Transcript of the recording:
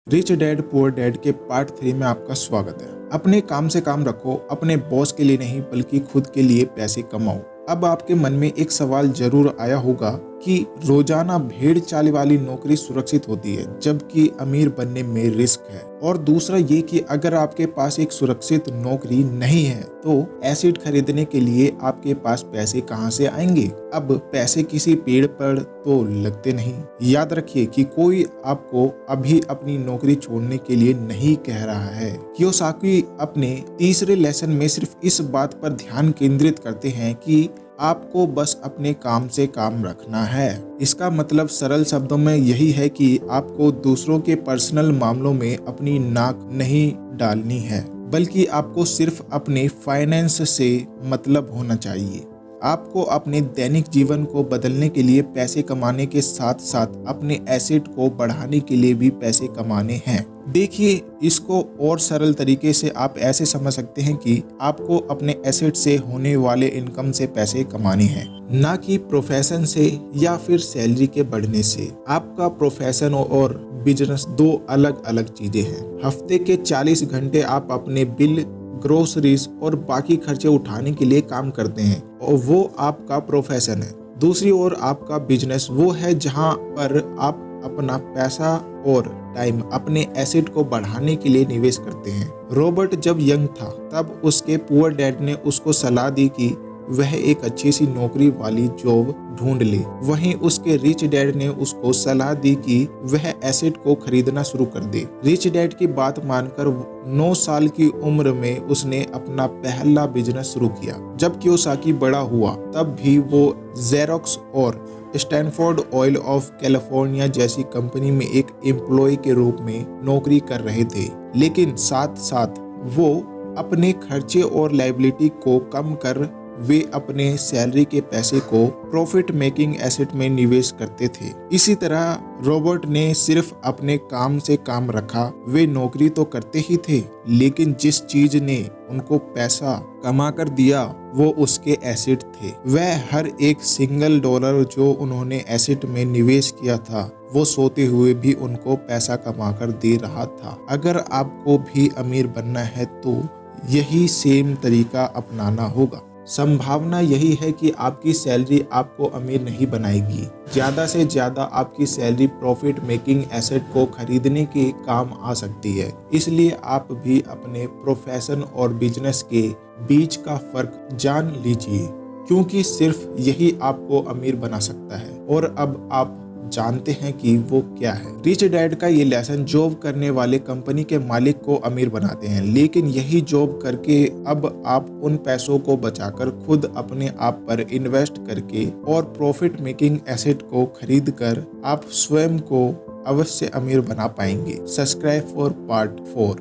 Rich dad poor dad के part 3 में आपका स्वागत है। अपने काम से काम रखो, अपने बॉस के लिए नहीं बल्कि खुद के लिए पैसे कमाओ। अब आपके मन में एक सवाल जरूर आया होगा कि रोजाना भेड़ चाल वाली नौकरी सुरक्षित होती है जबकि अमीर बनने में रिस्क है, और दूसरा ये कि अगर आपके पास एक सुरक्षित नौकरी नहीं है तो एसिड खरीदने के लिए आपके पास पैसे कहां से आएंगे। अब पैसे किसी पेड़ पर तो लगते नहीं। याद रखिए कि कोई आपको अभी अपनी नौकरी छोड़ने के लिए नहीं कह रहा है। कियोसाकी अपने तीसरे लेसन में सिर्फ इस बात पर ध्यान केंद्रित करते हैं कि आपको बस अपने काम से काम रखना है। इसका मतलब सरल शब्दों में यही है कि आपको दूसरों के पर्सनल मामलों में अपनी नाक नहीं डालनी है, बल्कि आपको सिर्फ अपने फाइनेंस से मतलब होना चाहिए। आपको अपने दैनिक जीवन को बदलने के लिए पैसे कमाने के साथ साथ अपने एसेट को बढ़ाने के लिए भी पैसे कमाने हैं। देखिए, इसको और सरल तरीके से आप ऐसे समझ सकते हैं कि आपको अपने एसेट से होने वाले इनकम से पैसे कमाने हैं, ना कि प्रोफेशन से या फिर सैलरी के बढ़ने से। आपका प्रोफेशन और बिजनेस दो अलग अलग चीजें हैं। हफ्ते के 40 घंटे आप अपने बिल, ग्रोसरीज और बाकी खर्चे उठाने के लिए काम करते हैं और वो आपका प्रोफेशन है। दूसरी ओर आपका बिजनेस वो है जहां पर आप अपना पैसा और टाइम अपने एसेट को बढ़ाने के लिए निवेश करते हैं। रॉबर्ट जब यंग था तब उसके पुअर डैड ने उसको सलाह दी कि वह एक अच्छी सी नौकरी वाली जॉब ढूंढ ले। वहीं उसके रिच डैड ने उसको सलाह दी कि वह एसेट को खरीदना शुरू कर दे। रिच डैड की बात मानकर 9 साल की उम्र में उसने अपना पहला बिजनेस शुरू किया। जब कियोसाकी बड़ा हुआ तब भी वो जेरोक्स और स्टैनफोर्ड ऑयल ऑफ कैलिफोर्निया जैसी कंपनी में एक एम्प्लॉय के रूप में नौकरी कर रहे थे, लेकिन साथ साथ वो अपने खर्चे और लायबिलिटी को कम कर वे अपने सैलरी के पैसे को प्रॉफिट मेकिंग एसेट में निवेश करते थे। इसी तरह रॉबर्ट ने सिर्फ अपने काम से काम रखा। वे नौकरी तो करते ही थे, लेकिन जिस चीज ने उनको पैसा कमा कर दिया वो उसके एसेट थे। वह हर एक सिंगल डॉलर जो उन्होंने एसेट में निवेश किया था वो सोते हुए भी उनको पैसा कमा कर दे रहा था। अगर आपको भी अमीर बनना है तो यही सेम तरीका अपनाना होगा। संभावना यही है कि आपकी सैलरी आपको अमीर नहीं बनाएगी। ज्यादा से ज्यादा आपकी सैलरी प्रॉफिट मेकिंग एसेट को खरीदने के काम आ सकती है। इसलिए आप भी अपने प्रोफेशन और बिजनेस के बीच का फर्क जान लीजिए, क्योंकि सिर्फ यही आपको अमीर बना सकता है। और अब आप जानते हैं कि वो क्या है। रिच डैड का ये लेसन जॉब करने वाले कंपनी के मालिक को अमीर बनाते हैं, लेकिन यही जॉब करके अब आप उन पैसों को बचाकर खुद अपने आप पर इन्वेस्ट करके और प्रॉफिट मेकिंग एसेट को खरीद कर आप स्वयं को अवश्य अमीर बना पाएंगे। Subscribe for part 4।